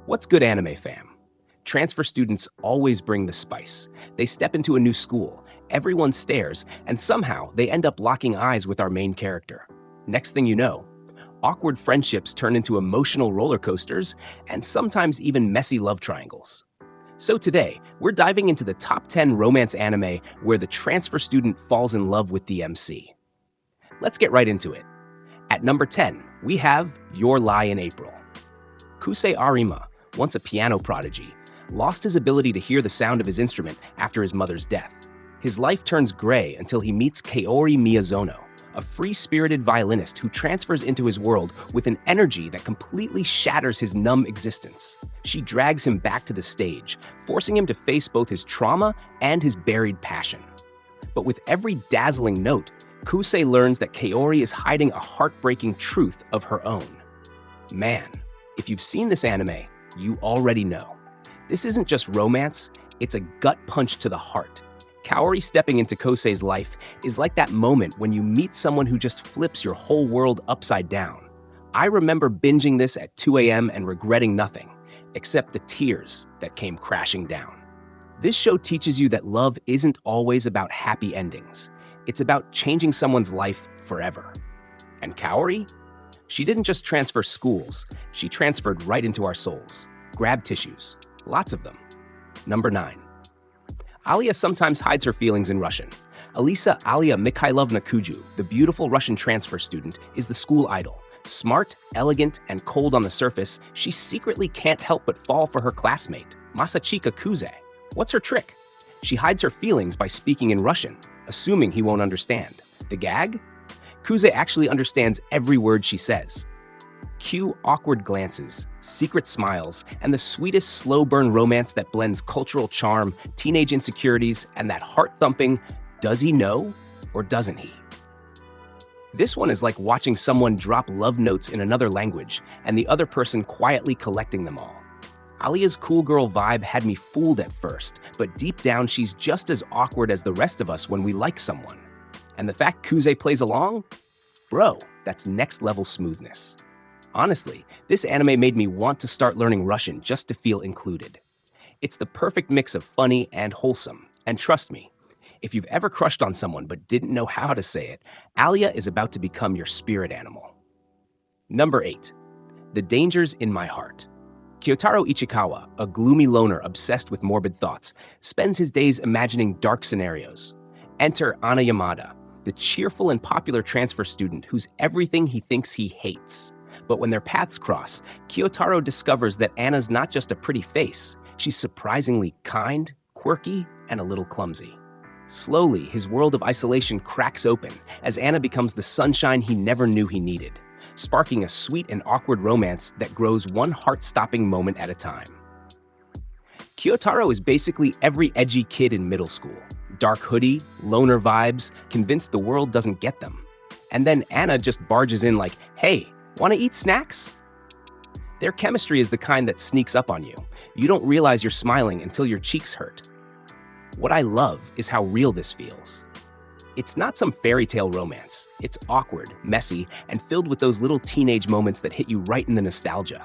What's good, anime fam? Transfer students always bring the spice. They step into a new school, everyone stares, and somehow they end up locking eyes with our main character. Next thing you know, awkward friendships turn into emotional roller coasters and sometimes even messy love triangles. So today, we're diving into the top 10 romance anime where the transfer student falls in love with the MC. Let's get right into it. At number 10, we have Your Lie in April. Kusei Arima, once a piano prodigy, lost his ability to hear the sound of his instrument after his mother's death. His life turns gray until he meets Kaori Miyazono, a free-spirited violinist who transfers into his world with an energy that completely shatters his numb existence. She drags him back to the stage, forcing him to face both his trauma and his buried passion. But with every dazzling note, Kusei learns that Kaori is hiding a heartbreaking truth of her own. Man, if you've seen this anime, you already know. This isn't just romance, it's a gut punch to the heart. Kaori stepping into Kosei's life is like that moment when you meet someone who just flips your whole world upside down. I remember binging this at 2 a.m. and regretting nothing, except the tears that came crashing down. This show teaches you that love isn't always about happy endings. It's about changing someone's life forever. And Kaori? She didn't just transfer schools, she transferred right into our souls. Grab tissues. Lots of them. Number 9. Alia sometimes hides her feelings in Russian. Alisa Alia Mikhailovna Kuju, the beautiful Russian transfer student, is the school idol. Smart, elegant, and cold on the surface, she secretly can't help but fall for her classmate, Masachika Kuze. What's her trick? She hides her feelings by speaking in Russian, assuming he won't understand. The gag? Kuze actually understands every word she says. Cue awkward glances, secret smiles, and the sweetest slow-burn romance that blends cultural charm, teenage insecurities, and that heart-thumping, does he know or doesn't he? This one is like watching someone drop love notes in another language and the other person quietly collecting them all. Alia's cool girl vibe had me fooled at first, but deep down she's just as awkward as the rest of us when we like someone. And the fact Kuze plays along? Bro, that's next-level smoothness. Honestly, this anime made me want to start learning Russian just to feel included. It's the perfect mix of funny and wholesome, and trust me, if you've ever crushed on someone but didn't know how to say it, Alia is about to become your spirit animal. Number 8. The Dangers in My Heart. Kyotaro Ichikawa, a gloomy loner obsessed with morbid thoughts, spends his days imagining dark scenarios. Enter Ana Yamada, the cheerful and popular transfer student who's everything he thinks he hates. But when their paths cross, Kyotaro discovers that Anna's not just a pretty face, she's surprisingly kind, quirky, and a little clumsy. Slowly, his world of isolation cracks open as Anna becomes the sunshine he never knew he needed, sparking a sweet and awkward romance that grows one heart-stopping moment at a time. Kyotaro is basically every edgy kid in middle school. Dark hoodie, loner vibes, convinced the world doesn't get them. And then Anna just barges in like, hey, want to eat snacks? Their chemistry is the kind that sneaks up on you. You don't realize you're smiling until your cheeks hurt. What I love is how real this feels. It's not some fairy tale romance. It's awkward, messy, and filled with those little teenage moments that hit you right in the nostalgia.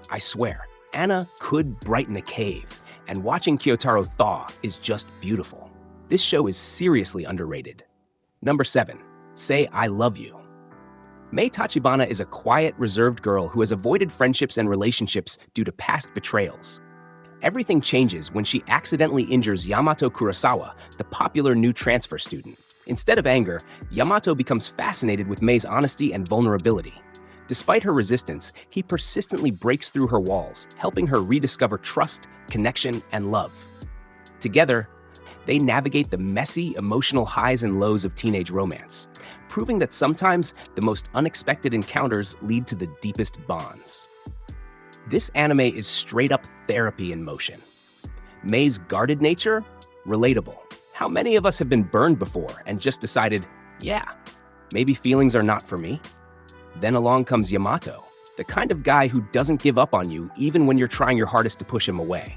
I swear, Anna could brighten a cave, and watching Kyotaro thaw is just beautiful. This show is seriously underrated. Number 7. Say I Love You. Mei Tachibana is a quiet, reserved girl who has avoided friendships and relationships due to past betrayals. Everything changes when she accidentally injures Yamato Kurosawa, the popular new transfer student. Instead of anger, Yamato becomes fascinated with Mei's honesty and vulnerability. Despite her resistance, he persistently breaks through her walls, helping her rediscover trust, connection, and love. Together, they navigate the messy, emotional highs and lows of teenage romance, proving that sometimes the most unexpected encounters lead to the deepest bonds. This anime is straight-up therapy in motion. Mei's guarded nature? Relatable. How many of us have been burned before and just decided, yeah, maybe feelings are not for me? Then along comes Yamato, the kind of guy who doesn't give up on you even when you're trying your hardest to push him away.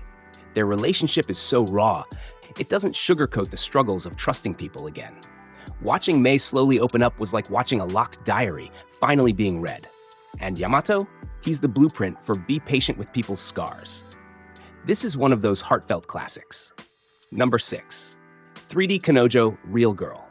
Their relationship is so raw, it doesn't sugarcoat the struggles of trusting people again. Watching Mei slowly open up was like watching a locked diary finally being read. And Yamato? He's the blueprint for be patient with people's scars. This is one of those heartfelt classics. Number 6. 3D Kanojo Real Girl.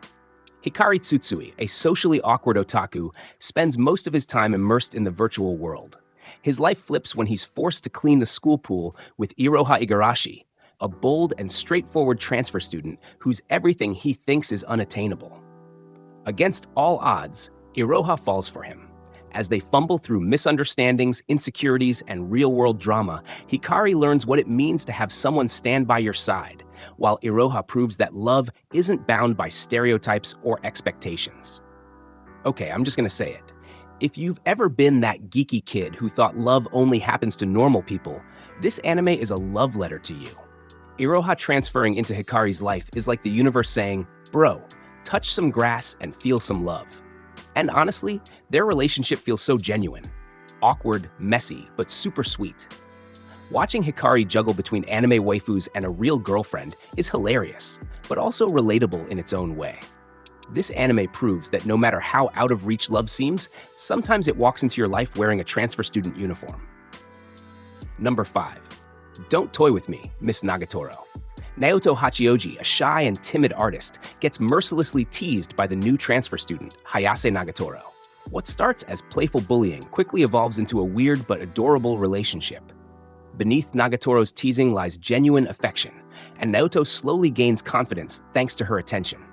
Hikari Tsutsui, a socially awkward otaku, spends most of his time immersed in the virtual world. His life flips when he's forced to clean the school pool with Iroha Igarashi, a bold and straightforward transfer student whose everything he thinks is unattainable. Against all odds, Iroha falls for him. As they fumble through misunderstandings, insecurities, and real-world drama, Hikari learns what it means to have someone stand by your side, while Iroha proves that love isn't bound by stereotypes or expectations. Okay, I'm just gonna say it. If you've ever been that geeky kid who thought love only happens to normal people, this anime is a love letter to you. Iroha transferring into Hikari's life is like the universe saying, bro, touch some grass and feel some love. And honestly, their relationship feels so genuine. Awkward, messy, but super sweet. Watching Hikari juggle between anime waifus and a real girlfriend is hilarious, but also relatable in its own way. This anime proves that no matter how out of reach love seems, sometimes it walks into your life wearing a transfer student uniform. Number 5. Don't Toy With Me, Miss Nagatoro. Naoto Hachioji, a shy and timid artist, gets mercilessly teased by the new transfer student, Hayase Nagatoro. What starts as playful bullying quickly evolves into a weird but adorable relationship. Beneath Nagatoro's teasing lies genuine affection, and Naoto slowly gains confidence thanks to her attention.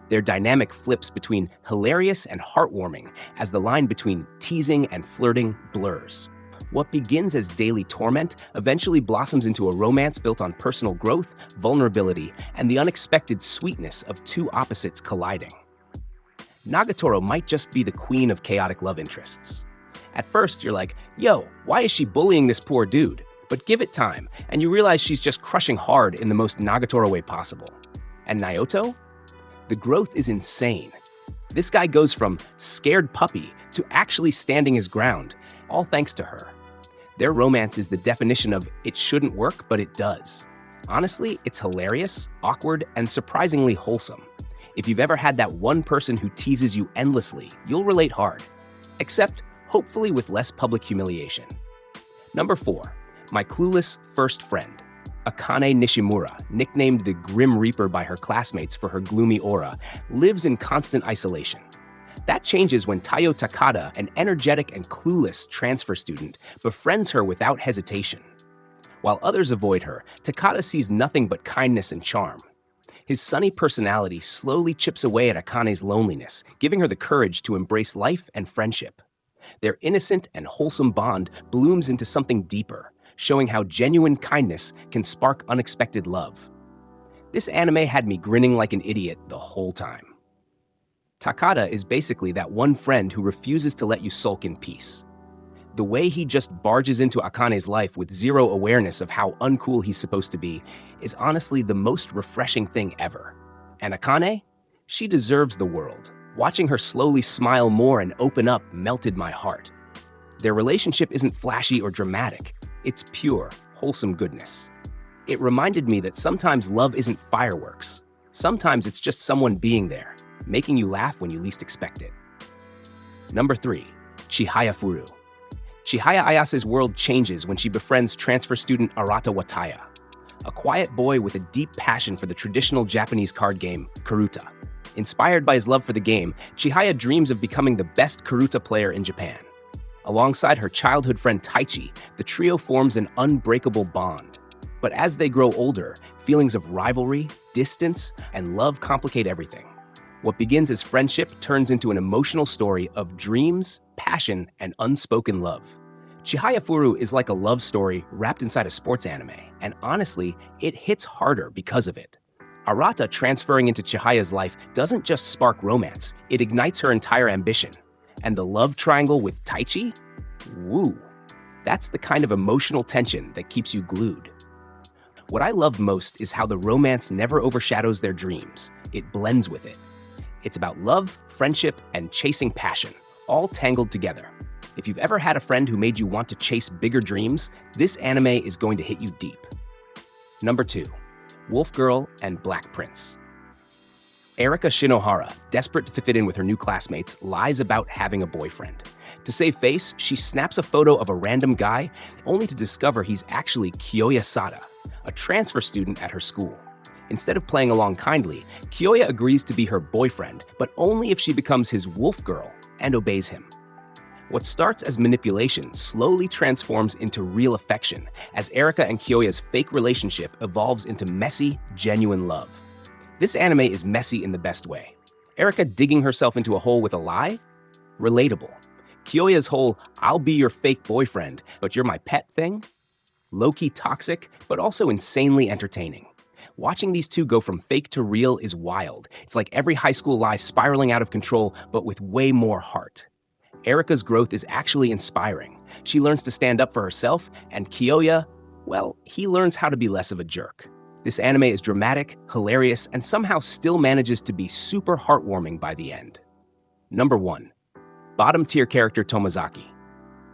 Their dynamic flips between hilarious and heartwarming as the line between teasing and flirting blurs. What begins as daily torment eventually blossoms into a romance built on personal growth, vulnerability, and the unexpected sweetness of two opposites colliding. Nagatoro might just be the queen of chaotic love interests. At first, you're like, yo, why is she bullying this poor dude? But give it time, and you realize she's just crushing hard in the most Nagatoro way possible. And Naoto? The growth is insane. This guy goes from scared puppy to actually standing his ground, all thanks to her. Their romance is the definition of it shouldn't work, but it does. Honestly, it's hilarious, awkward, and surprisingly wholesome. If you've ever had that one person who teases you endlessly, you'll relate hard. Except, hopefully with less public humiliation. Number 4. My Clueless First Friend. Akane Nishimura, nicknamed the Grim Reaper by her classmates for her gloomy aura, lives in constant isolation. That changes when Taiyo Takada, an energetic and clueless transfer student, befriends her without hesitation. While others avoid her, Takada sees nothing but kindness and charm. His sunny personality slowly chips away at Akane's loneliness, giving her the courage to embrace life and friendship. Their innocent and wholesome bond blooms into something deeper, showing how genuine kindness can spark unexpected love. This anime had me grinning like an idiot the whole time. Takada is basically that one friend who refuses to let you sulk in peace. The way he just barges into Akane's life with zero awareness of how uncool he's supposed to be is honestly the most refreshing thing ever. And Akane? She deserves the world. Watching her slowly smile more and open up melted my heart. Their relationship isn't flashy or dramatic. It's pure, wholesome goodness. It reminded me that sometimes love isn't fireworks. Sometimes it's just someone being there, making you laugh when you least expect it. Number 3. Chihaya Furu. Chihaya Ayase's world changes when she befriends transfer student Arata Wataya, a quiet boy with a deep passion for the traditional Japanese card game, Karuta. Inspired by his love for the game, Chihaya dreams of becoming the best Karuta player in Japan. Alongside her childhood friend Taichi, the trio forms an unbreakable bond. But as they grow older, feelings of rivalry, distance, and love complicate everything. What begins as friendship turns into an emotional story of dreams, passion, and unspoken love. Chihaya Furu is like a love story wrapped inside a sports anime, and honestly, it hits harder because of it. Arata transferring into Chihaya's life doesn't just spark romance, it ignites her entire ambition. And the love triangle with Taichi? Woo! That's the kind of emotional tension that keeps you glued. What I love most is how the romance never overshadows their dreams, it blends with it. It's about love, friendship, and chasing passion, all tangled together. If you've ever had a friend who made you want to chase bigger dreams, this anime is going to hit you deep. Number 2. Wolf Girl and Black Prince. Erika Shinohara, desperate to fit in with her new classmates, lies about having a boyfriend. To save face, she snaps a photo of a random guy, only to discover he's actually Kyoya Sada, a transfer student at her school. Instead of playing along kindly, Kyoya agrees to be her boyfriend, but only if she becomes his wolf girl and obeys him. What starts as manipulation slowly transforms into real affection as Erika and Kyoya's fake relationship evolves into messy, genuine love. This anime is messy in the best way. Erika digging herself into a hole with a lie? Relatable. Kyoya's whole "I'll be your fake boyfriend, but you're my pet" thing? Low-key toxic, but also insanely entertaining. Watching these two go from fake to real is wild. It's like every high school lie spiraling out of control, but with way more heart. Erika's growth is actually inspiring. She learns to stand up for herself, and Kyoya, well, he learns how to be less of a jerk. This anime is dramatic, hilarious, and somehow still manages to be super heartwarming by the end. Number 1. Bottom-tier character Tomozaki.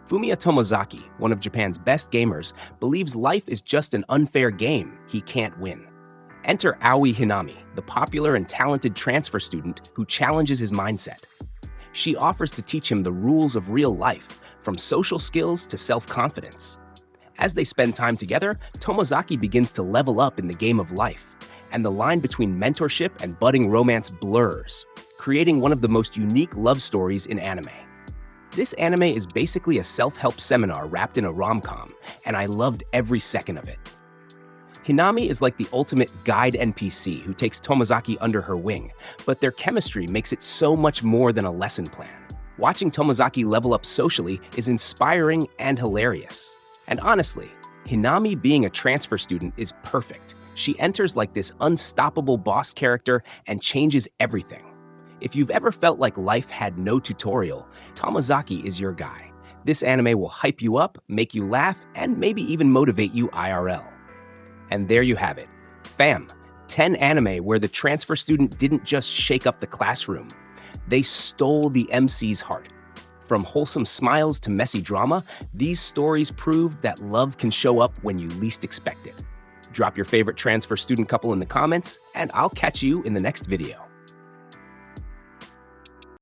Fumiya Tomozaki, one of Japan's best gamers, believes life is just an unfair game he can't win. Enter Aoi Hinami, the popular and talented transfer student who challenges his mindset. She offers to teach him the rules of real life, from social skills to self-confidence. As they spend time together, Tomozaki begins to level up in the game of life, and the line between mentorship and budding romance blurs, creating one of the most unique love stories in anime. This anime is basically a self-help seminar wrapped in a rom-com, and I loved every second of it. Hinami is like the ultimate guide NPC who takes Tomozaki under her wing, but their chemistry makes it so much more than a lesson plan. Watching Tomozaki level up socially is inspiring and hilarious. And honestly, Hinami being a transfer student is perfect. She enters like this unstoppable boss character and changes everything. If you've ever felt like life had no tutorial, Tomozaki is your guy. This anime will hype you up, make you laugh, and maybe even motivate you IRL. And there you have it. Fam, 10 anime where the transfer student didn't just shake up the classroom. They stole the MC's heart. From wholesome smiles to messy drama, these stories prove that love can show up when you least expect it. Drop your favorite transfer student couple in the comments, and I'll catch you in the next video.